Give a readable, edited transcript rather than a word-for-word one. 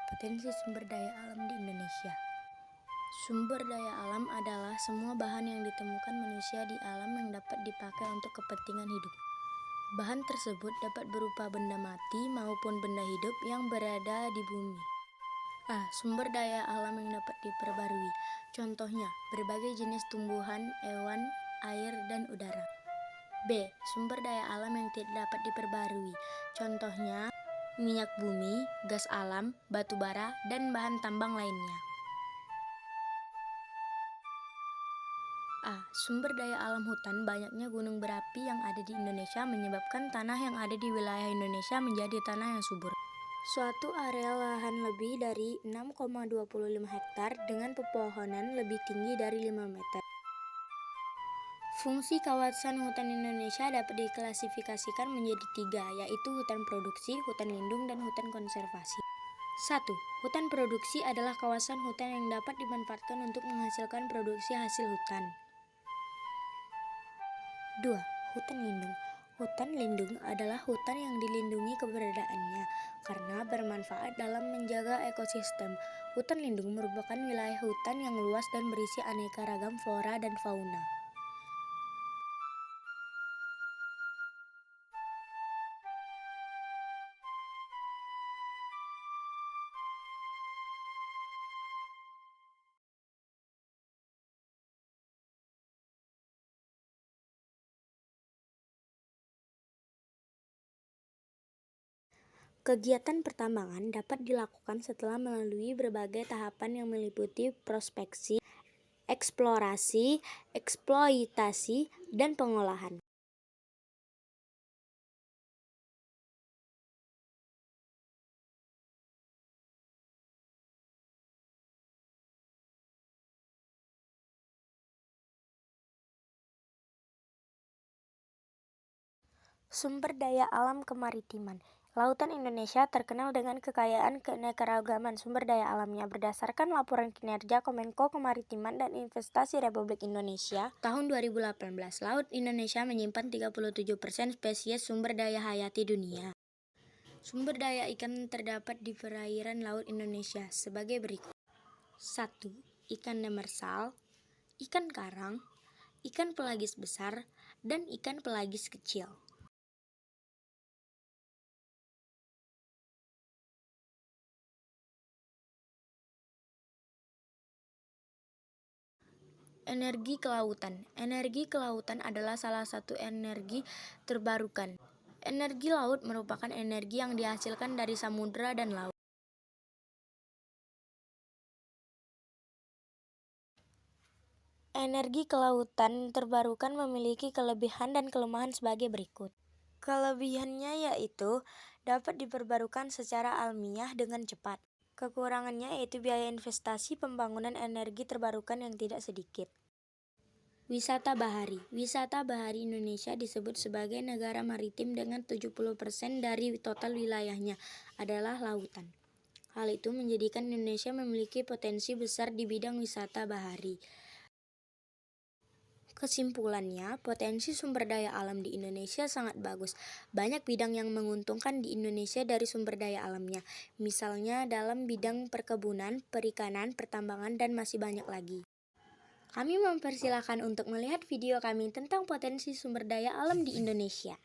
Potensi sumber daya alam di Indonesia. Sumber daya alam adalah semua bahan yang ditemukan manusia di alam yang dapat dipakai untuk kepentingan hidup. Bahan tersebut dapat berupa benda mati maupun benda hidup yang berada di bumi. A. Sumber daya alam yang dapat diperbarui. Contohnya, berbagai jenis tumbuhan, hewan, air, dan udara. B. Sumber daya alam yang tidak dapat diperbarui. Contohnya, minyak bumi, gas alam, batu bara, dan bahan tambang lainnya. A. Sumber daya alam hutan. Banyaknya gunung berapi yang ada di Indonesia menyebabkan tanah yang ada di wilayah Indonesia menjadi tanah yang subur. Suatu area lahan lebih dari 6,25 hektar dengan pepohonan lebih tinggi dari 5 meter. Fungsi kawasan hutan Indonesia dapat diklasifikasikan menjadi 3, yaitu hutan produksi, hutan lindung, dan hutan konservasi. 1. Hutan produksi adalah kawasan hutan yang dapat dimanfaatkan untuk menghasilkan produksi hasil hutan. 2. Hutan lindung. Hutan lindung adalah hutan yang dilindungi keberadaannya karena bermanfaat dalam menjaga ekosistem. Hutan lindung merupakan wilayah hutan yang luas dan berisi aneka ragam flora dan fauna. Kegiatan pertambangan dapat dilakukan setelah melalui berbagai tahapan yang meliputi prospeksi, eksplorasi, eksploitasi, dan pengolahan. Sumber daya alam kemaritiman. Lautan Indonesia terkenal dengan kekayaan keanekaragaman sumber daya alamnya. Berdasarkan laporan kinerja Kemenko Kemaritiman dan Investasi Republik Indonesia tahun 2018, Laut Indonesia menyimpan 37% spesies sumber daya hayati dunia. Sumber daya ikan terdapat di perairan Laut Indonesia sebagai berikut. 1. Ikan demersal, ikan karang, ikan pelagis besar, dan ikan pelagis kecil. Energi kelautan. Energi kelautan adalah salah satu energi terbarukan. Energi laut merupakan energi yang dihasilkan dari samudera dan laut. Energi kelautan terbarukan memiliki kelebihan dan kelemahan sebagai berikut. Kelebihannya yaitu dapat diperbarukan secara alamiah dengan cepat. Kekurangannya yaitu biaya investasi pembangunan energi terbarukan yang tidak sedikit. Wisata bahari. Wisata bahari Indonesia disebut sebagai negara maritim dengan 70% dari total wilayahnya adalah lautan. Hal itu menjadikan Indonesia memiliki potensi besar di bidang wisata bahari. Kesimpulannya, potensi sumber daya alam di Indonesia sangat bagus. Banyak bidang yang menguntungkan di Indonesia dari sumber daya alamnya. Misalnya dalam bidang perkebunan, perikanan, pertambangan, dan masih banyak lagi. Kami mempersilahkan untuk melihat video kami tentang potensi sumber daya alam di Indonesia.